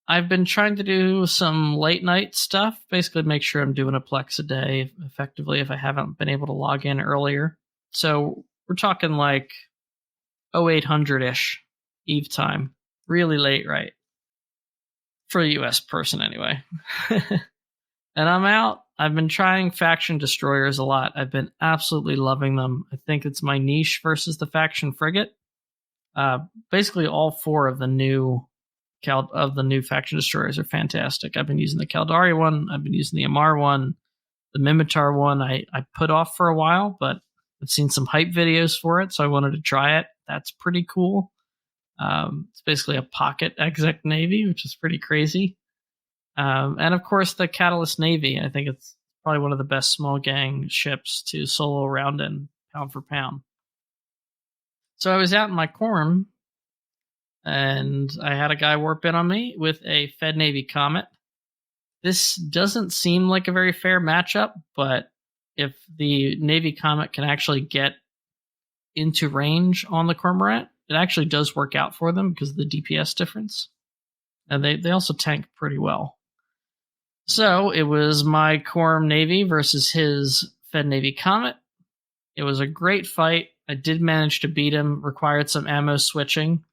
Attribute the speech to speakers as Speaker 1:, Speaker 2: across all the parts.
Speaker 1: I've been trying to do some late night stuff, basically make sure I'm doing a Plex a day effectively if I haven't been able to log in earlier. So we're talking like 0800-ish Eve time. Really late, right? For a US person, anyway. And I'm out. I've been trying faction destroyers a lot. I've been absolutely loving them. I think it's my niche versus the faction frigate. Basically, all four of the new faction destroyers are fantastic. I've been using the Caldari one. I've been using the Amar one. The Mimitar one I put off for a while, but I've seen some hype videos for it, so I wanted to try it. That's pretty cool. It's basically a pocket exec navy, which is pretty crazy. And of course, the Catalyst Navy. I think it's probably one of the best small gang ships to solo around in, pound for pound. So I was out in my quorum, and I had a guy warp in on me with a Fed Navy Comet. This doesn't seem like a very fair matchup, but if the Navy Comet can actually get into range on the Cormorant, it actually does work out for them because of the DPS difference. And they also tank pretty well. So it was my Quorum Navy versus his Fed Navy Comet. It was a great fight. I did manage to beat him, required some ammo switching,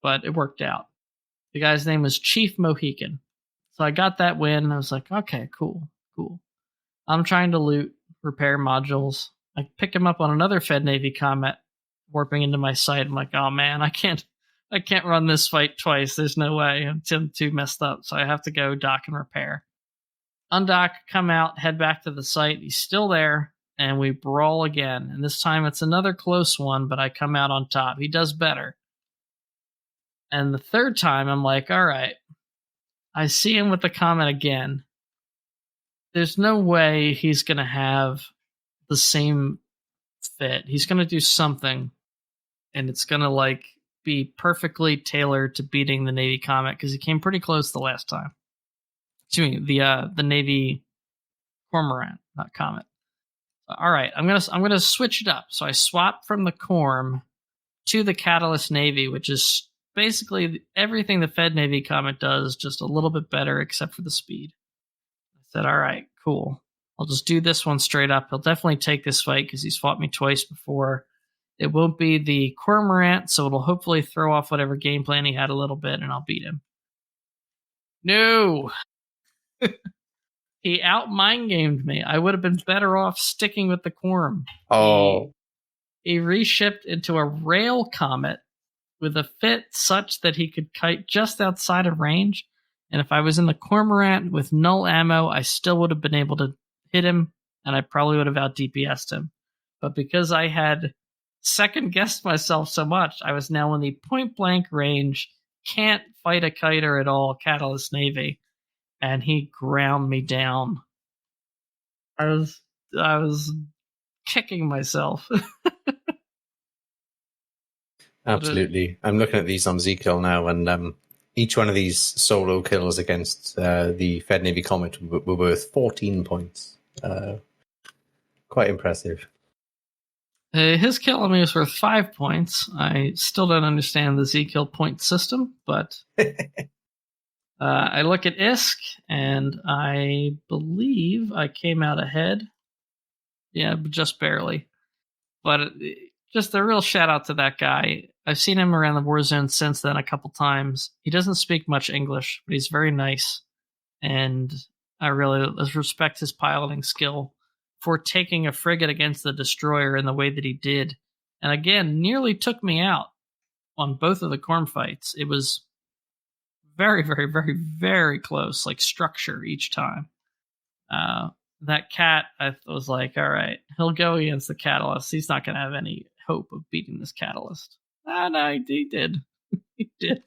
Speaker 1: but it worked out. The guy's name was Chief Mohican. So I got that win. I was like, okay, cool. I'm trying to loot, repair modules. I pick him up on another Fed Navy Comet, warping into my sight. I'm like, oh man, I can't run this fight twice. There's no way. I'm too messed up. So I have to go dock and repair. Undock, come out, head back to the site. He's still there, and we brawl again. And this time it's another close one, but I come out on top. He does better. And the third time, I'm like, all right. I see him with the Comet again. There's no way he's going to have the same fit. He's going to do something, and it's going to be perfectly tailored to beating the Navy Comet because he came pretty close the last time. Excuse me, the Navy Cormorant, not Comet. All right, I'm gonna switch it up. So I swap from the Corm to the Catalyst Navy, which is basically everything the Fed Navy Comet does, just a little bit better, except for the speed. I said, all right, cool. I'll just do this one straight up. He'll definitely take this fight because he's fought me twice before. It won't be the Cormorant, so it'll hopefully throw off whatever game plan he had a little bit, and I'll beat him. No! He out-mind-gamed me. I would have been better off sticking with the Quorum.
Speaker 2: Oh.
Speaker 1: He reshipped into a Rail Comet with a fit such that he could kite just outside of range. And if I was in the Cormorant with null ammo, I still would have been able to hit him, and I probably would have out-DPS'd him. But because I had second-guessed myself so much, I was now in the point-blank range, can't fight a kiter at all, Catalyst Navy. And he ground me down. I was kicking myself.
Speaker 2: Absolutely. I'm looking at these on Zkill now, and each one of these solo kills against the Fed Navy Comet were worth 14 points. Quite impressive.
Speaker 1: His kill on me was worth 5 points. I still don't understand the Zkill point system, but... I look at ISK, and I believe I came out ahead. Yeah, just barely. But just a real shout out to that guy. I've seen him around the Warzone since then a couple times. He doesn't speak much English, but he's very nice. And I really respect his piloting skill for taking a frigate against the destroyer in the way that he did. And again, nearly took me out on both of the Corm fights. It was very, very, very, very close, structure each time. That cat, I was like, all right, he'll go against the Catalyst. He's not going to have any hope of beating this Catalyst. No, he did. He did.